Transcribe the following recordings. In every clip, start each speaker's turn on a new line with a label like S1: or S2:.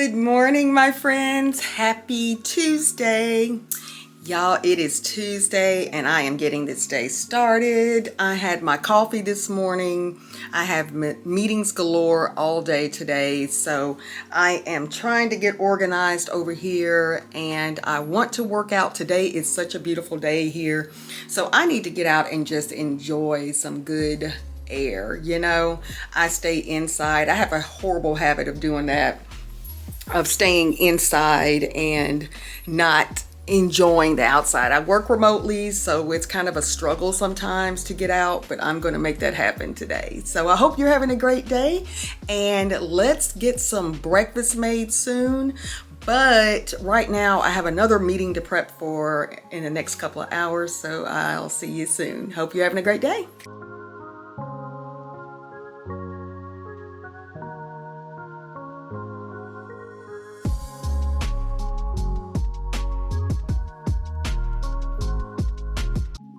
S1: Good morning, my friends. Happy Tuesday. Y'all, it is Tuesday and I am getting this day started. I had my coffee this morning. I have meetings galore all day today. So I am trying to get organized over here and I want to work out. Today is such a beautiful day here. So I need to get out and just enjoy some good air. You know, I stay inside. I have a horrible habit of doing that, of staying inside and not enjoying the outside. I work remotely, so it's kind of a struggle sometimes to get out, but I'm going to make that happen today. So I hope you're having a great day, and let's get some breakfast made soon. But right now I have another meeting to prep for in the next couple of hours, so I'll see you soon. Hope you're having a great day.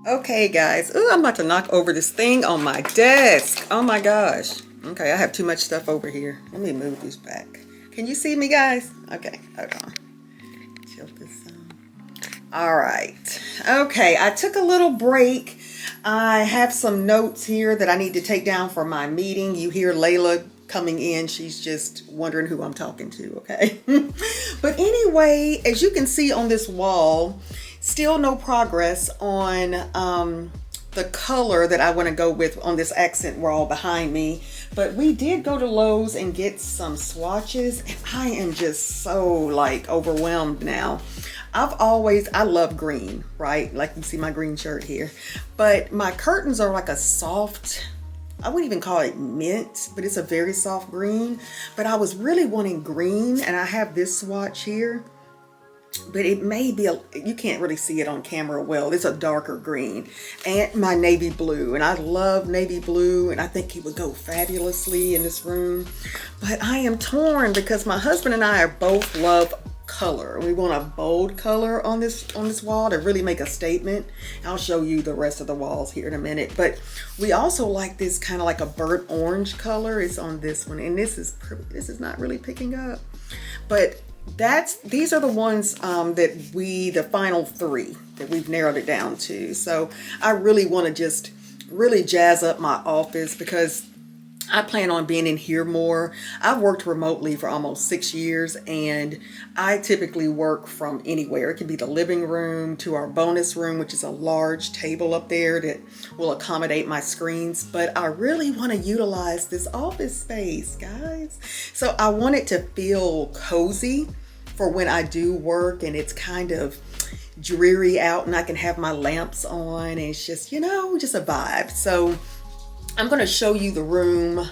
S1: Okay, guys. Ooh, I'm about to knock over this thing on my desk. Oh my gosh. Okay, I have too much stuff over here. Let me move this back. Can you see me, guys? Okay, hold on. Tilt this all right. Okay, I took a little break. I have some notes here that I need to take down for my meeting. You hear Layla coming in. She's just wondering who I'm talking to, okay? But anyway, as you can see on this wall, still no progress on the color that I want to go with on this accent wall behind me. But we did go to Lowe's and get some swatches, and I am just so like overwhelmed now. I love green, right? Like you see my green shirt here. But my curtains are like a soft, I wouldn't even call it mint, but it's a very soft green. But I was really wanting green, and I have this swatch here. But it may be, you can't really see it on camera well. It's a darker green. And my navy blue. And I love navy blue. And I think it would go fabulously in this room. But I am torn because my husband and I are both love color. We want a bold color on this wall to really make a statement. I'll show you the rest of the walls here in a minute. But we also like this kind of like a burnt orange color. It's on this one. And this is not really picking up. But these are the ones the final three that we've narrowed it down to. So I really want to just really jazz up my office because I plan on being in here more. I've worked remotely for almost 6 years, and I typically work from anywhere. It can be the living room to our bonus room, which is a large table up there that will accommodate my screens. But I really want to utilize this office space, guys. So I want it to feel cozy for when I do work and it's kind of dreary out and I can have my lamps on and it's just, you know, just a vibe. So I'm going to show you the room.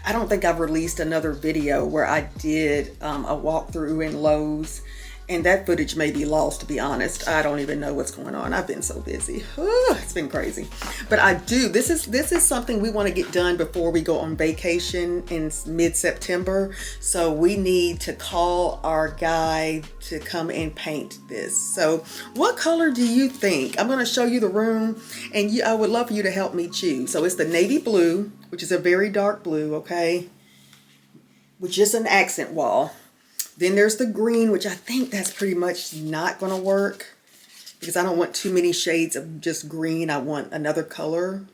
S1: I don't think I've released another video where I did a walkthrough in Lowe's, and that footage may be lost, to be honest. I don't even know what's going on. I've been so busy. It's been crazy. But this is something we want to get done before we go on vacation in mid-September. So we need to call our guy to come and paint this. So what color do you think? I'm going to show you the room, and I would love for you to help me choose. So it's the navy blue, which is a very dark blue, okay? Which is an accent wall. Then there's the green, which I think that's pretty much not going to work because I don't want too many shades of just green. I want another color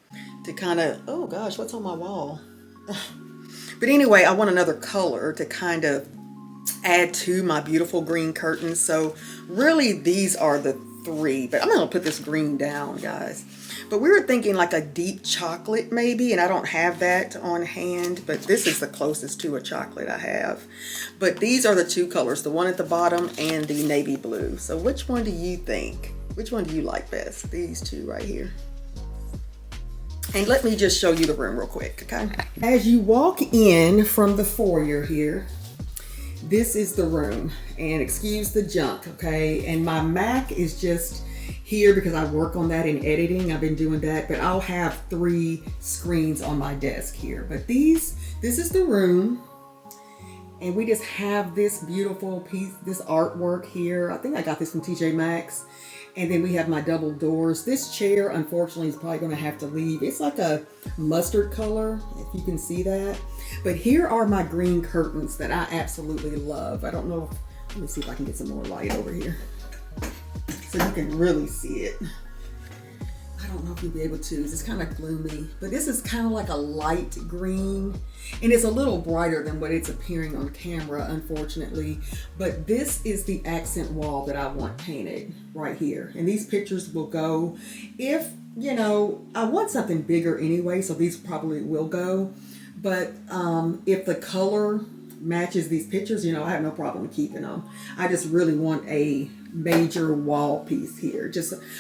S1: to kind of, oh gosh, what's on my wall? But anyway, I want another color to kind of add to my beautiful green curtains. So really these are the three, but I'm going to put this green down, guys. But we were thinking like a deep chocolate maybe, and I don't have that on hand, but this is the closest to a chocolate I have. But these are the two colors, the one at the bottom and the navy blue. So which one do you think? Which one do you like best? These two right here. And let me just show you the room real quick, okay? As you walk in from the foyer here, this is the room, and excuse the junk, okay? And my Mac is just here because I work on that in editing. I've been doing that, but I'll have 3 screens on my desk here. But this is the room, and we just have this beautiful piece, this artwork here. I think I got this from TJ Maxx. And then we have my double doors. This chair, unfortunately, is probably gonna have to leave. It's like a mustard color, if you can see that. But here are my green curtains that I absolutely love. I don't know if, let me see if I can get some more light over here so you can really see it. I don't know if you'll be able to, it's kind of gloomy, but this is kind of like a light green, and it's a little brighter than what it's appearing on camera, unfortunately. But this is the accent wall that I want painted right here. And these pictures will go, if, you know, I want something bigger anyway, so these probably will go. But if the color matches these pictures, you know, I have no problem keeping them. I just really want a major wall piece here.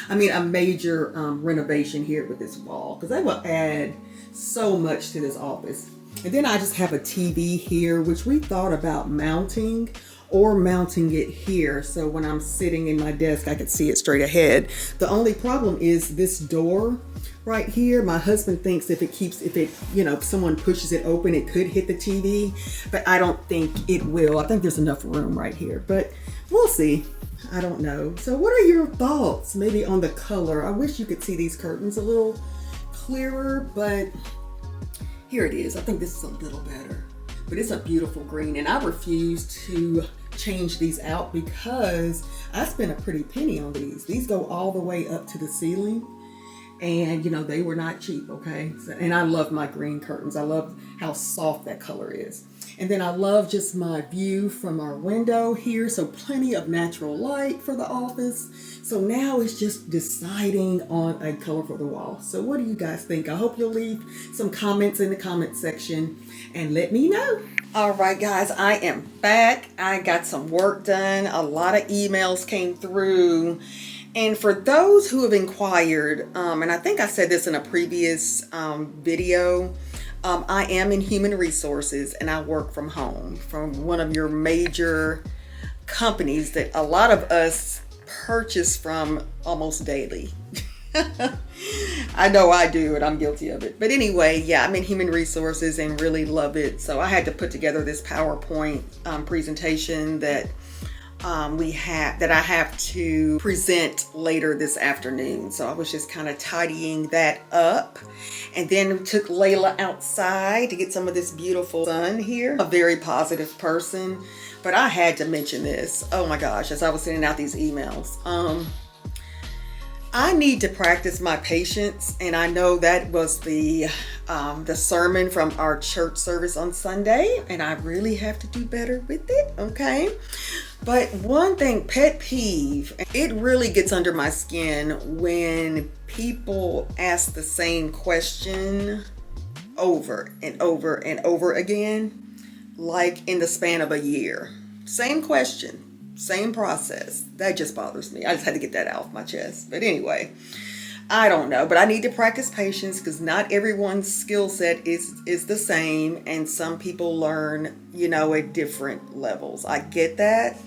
S1: A major renovation here with this wall, because that will add so much to this office. And then I just have a TV here, which we thought about mounting it here, so when I'm sitting in my desk I could see it straight ahead. The only problem is this door right here. My husband thinks if someone pushes it open, it could hit the TV, but I don't think it will. I think there's enough room right here, but we'll see. I don't know. So what are your thoughts maybe on the color? I wish you could see these curtains a little clearer, but here it is. I think this is a little better, but it's a beautiful green, and I refuse to change these out because I spent a pretty penny on these. These go all the way up to the ceiling, and you know, they were not cheap, okay? And I love my green curtains. I love how soft that color is. And then I love just my view from our window here, so plenty of natural light for the office. So now it's just deciding on a color for the wall. So what do you guys think? I hope you'll leave some comments in the comment section and let me know. All right, guys, I am back. I got some work done. A lot of emails came through. And for those who have inquired, and I think I said this in a previous video, I am in human resources and I work from home from one of your major companies that a lot of us purchase from almost daily. I know I do, and I'm guilty of it. But anyway, yeah, I'm in human resources and really love it. So I had to put together this PowerPoint presentation that I have to present later this afternoon. So I was just kind of tidying that up, and then took Layla outside to get some of this beautiful sun here. A very positive person, but I had to mention this. Oh my gosh, as I was sending out these emails, I need to practice my patience, and I know that was the sermon from our church service on Sunday, and I really have to do better with it, okay? But one thing, pet peeve, it really gets under my skin when people ask the same question over and over and over again, like in the span of a year. Same question. Same process. That just bothers me. I just had to get that out of my chest. But anyway, I don't know. But I need to practice patience because not everyone's skill set is the same. And some people learn, you know, at different levels. I get that.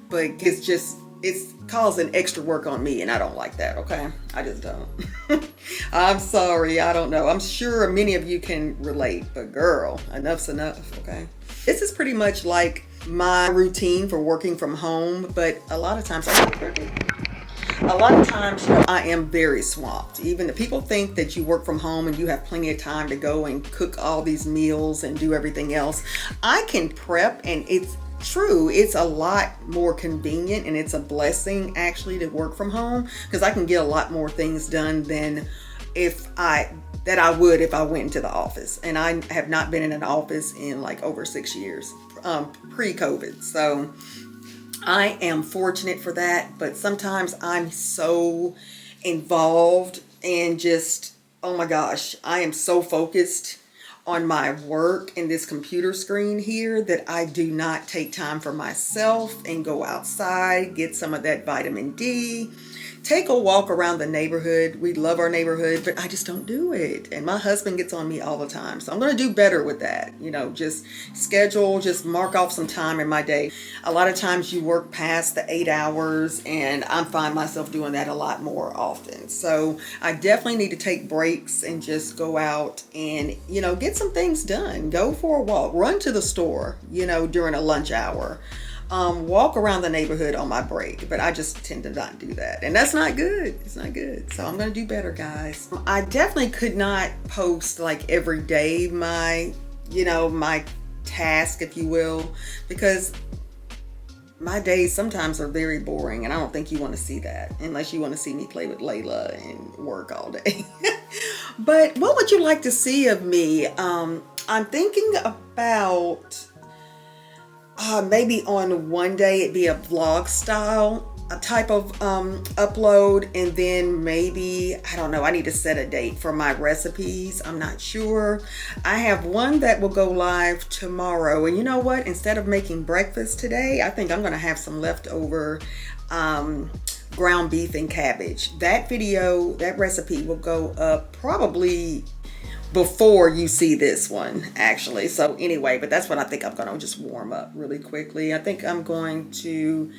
S1: But it's causing extra work on me. And I don't like that, okay? I just don't. I'm sorry. I don't know. I'm sure many of you can relate. But girl, enough's enough, okay? This is pretty much like my routine for working from home, but a lot of times you know, I am very swamped. Even the people think that you work from home and you have plenty of time to go and cook all these meals and do everything else. I can prep, and it's true, it's a lot more convenient, and it's a blessing actually to work from home because I can get a lot more things done than I would if I went into the office. And I have not been in an office in like over 6 years, pre-COVID. So I am fortunate for that, but sometimes I'm so involved and just, oh my gosh, I am so focused on my work and this computer screen here that I do not take time for myself and go outside, get some of that vitamin D, take a walk around the neighborhood. We love our neighborhood, but I just don't do it. And my husband gets on me all the time. So I'm going to do better with that. You know, just mark off some time in my day. A lot of times you work past the 8 hours, and I find myself doing that a lot more often. So I definitely need to take breaks and just go out and, you know, get some things done. Go for a walk, run to the store, you know, during a lunch hour. Walk around the neighborhood on my break, but I just tend to not do that, and that's not good. It's not good. So I'm gonna do better, guys. I definitely could not post like every day my my task, if you will, because my days sometimes are very boring, and I don't think you want to see that unless you want to see me play with Layla and work all day. But what would you like to see of me? I'm thinking about maybe on one day it'd be a vlog style a type of upload, and then maybe, I don't know, I need to set a date for my recipes. I'm not sure. I have one that will go live tomorrow, and you know what, instead of making breakfast today, I think I'm gonna have some leftover ground beef and cabbage. That video, that recipe will go up probably before you see this one, actually. So anyway, but that's what I think I'm gonna just warm up really quickly. I think I'm going to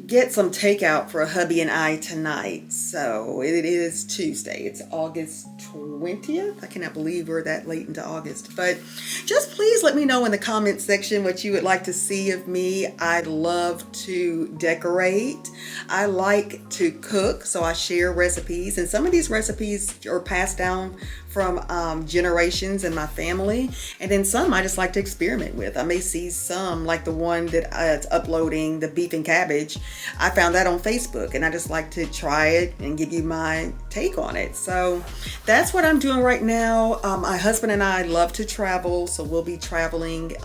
S1: get some takeout for hubby and I tonight. So it is Tuesday. It's August 20th. I cannot believe we're that late into August. But just please let me know in the comment section what you would like to see of me. I love to decorate. I like to cook, so I share recipes. And some of these recipes are passed down from generations in my family, and then some I just like to experiment with. I may see some, like the one that it's uploading, the beef and cabbage. I found that on Facebook, and I just like to try it and give you my take on it. So that's what I'm doing right now. My husband and I love to travel, so we'll be traveling.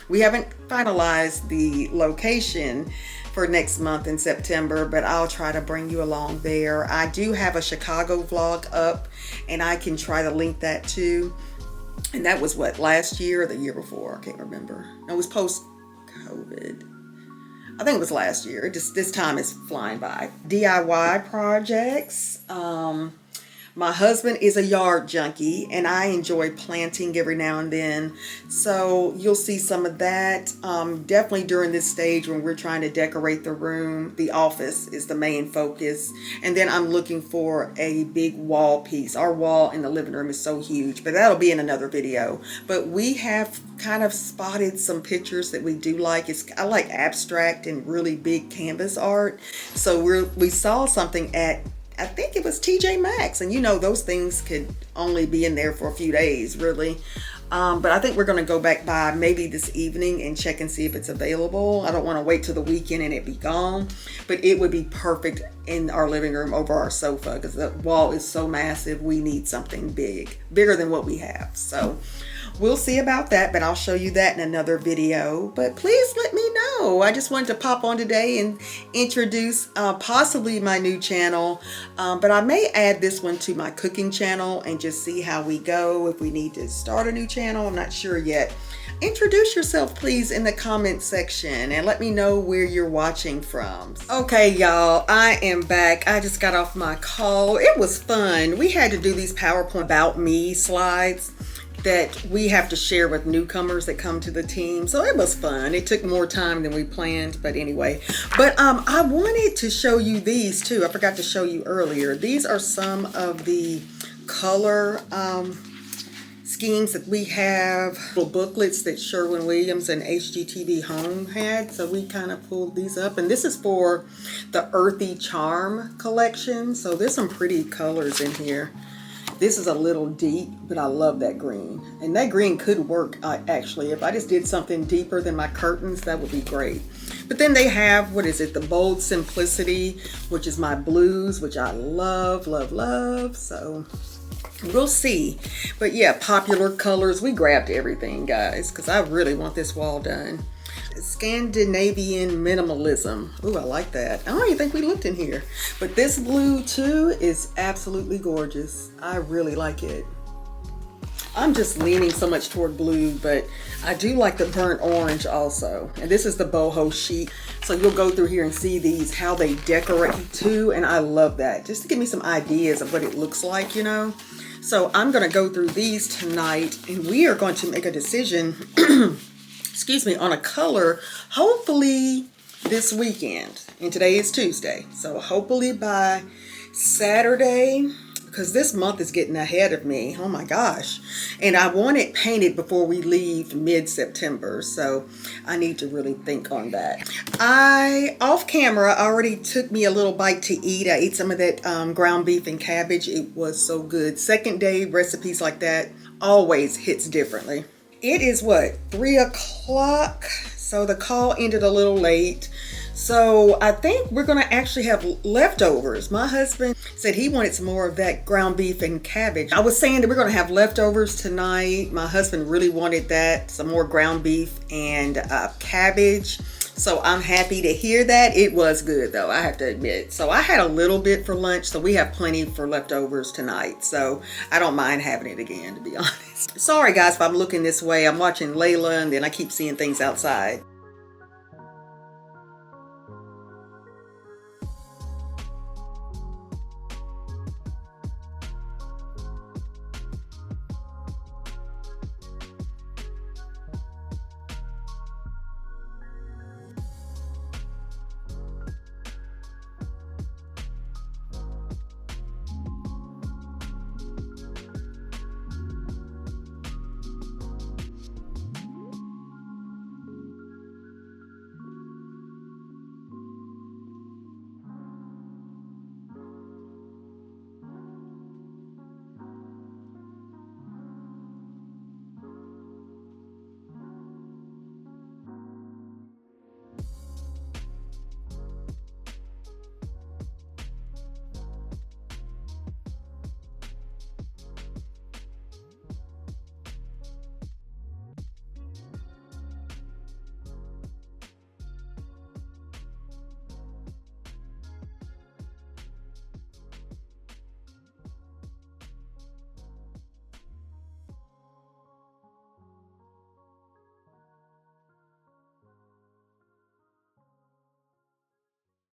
S1: We haven't finalized the location for next month in September, but I'll try to bring you along there. I do have a Chicago vlog up, and I can try to link that too. And that was what, last year or the year before? I can't remember. No, it was post-COVID. I think it was last year. Just this time is flying by. DIY projects. My husband is a yard junkie, and I enjoy planting every now and then. So you'll see some of that. Definitely during this stage when we're trying to decorate the room, the office is the main focus. And then I'm looking for a big wall piece. Our wall in the living room is so huge, but that'll be in another video. But we have kind of spotted some pictures that we do like. I like abstract and really big canvas art. So we saw something at, I think it was TJ Maxx, and those things could only be in there for a few days, really. But I think we're going to go back by maybe this evening and check and see if it's available. I don't want to wait till the weekend and it be gone, but it would be perfect in our living room over our sofa, because the wall is so massive. We need something bigger than what we have. So we'll see about that, but I'll show you that in another video. But please let me know. I just wanted to pop on today and introduce possibly my new channel, but I may add this one to my cooking channel and just see how we go. If we need to start a new channel, I'm not sure yet. Introduce yourself please in the comment section and let me know where you're watching from. Okay y'all, I am back. I just got off my call. It was fun. We had to do these PowerPoint about me slides that we have to share with newcomers that come to the team. So it was fun. It took more time than we planned, but anyway. But I wanted to show you these too. I forgot to show you earlier. These are some of the color schemes that we have, little booklets that Sherwin-Williams and HGTV Home had. So we kind of pulled these up, and this is for the Earthy Charm collection. So there's some pretty colors in here. This is a little deep, but I love that green. And that green could work actually. If I just did something deeper than my curtains, that would be great. But then they have, what is it? The Bold Simplicity, which is my blues, which I love, love, love. So we'll see. But yeah, popular colors. We grabbed everything, guys, because I really want this wall done. Scandinavian minimalism. Ooh, I like that. I don't even think we looked in here. But this blue too is absolutely gorgeous. I really like it. I'm just leaning so much toward blue, but I do like the burnt orange also. And this is the boho sheet. So you'll go through here and see these, how they decorate too. And I love that. Just to give me some ideas of what it looks like, So I'm going to go through these tonight, and we are going to make a decision excuse me, on a color, hopefully this weekend. And today is Tuesday. So hopefully by Saturday, because this month is getting ahead of me. Oh my gosh. And I want it painted before we leave mid-September. So I need to really think on that. Off camera, already took me a little bite to eat. I ate some of that ground beef and cabbage. It was so good. Second day recipes like that always hits differently. It is what, 3 o'clock? So the call ended a little late. So I think we're going to actually have leftovers. My husband said he wanted some more of that ground beef and cabbage. I was saying that we're going to have leftovers tonight. My husband really wanted that, some more ground beef and cabbage. So I'm happy to hear that. It was good though, I have to admit. So I had a little bit for lunch, so we have plenty for leftovers tonight. So I don't mind having it again, to be honest. Sorry guys if I'm looking this way. I'm watching Layla and then I keep seeing things outside.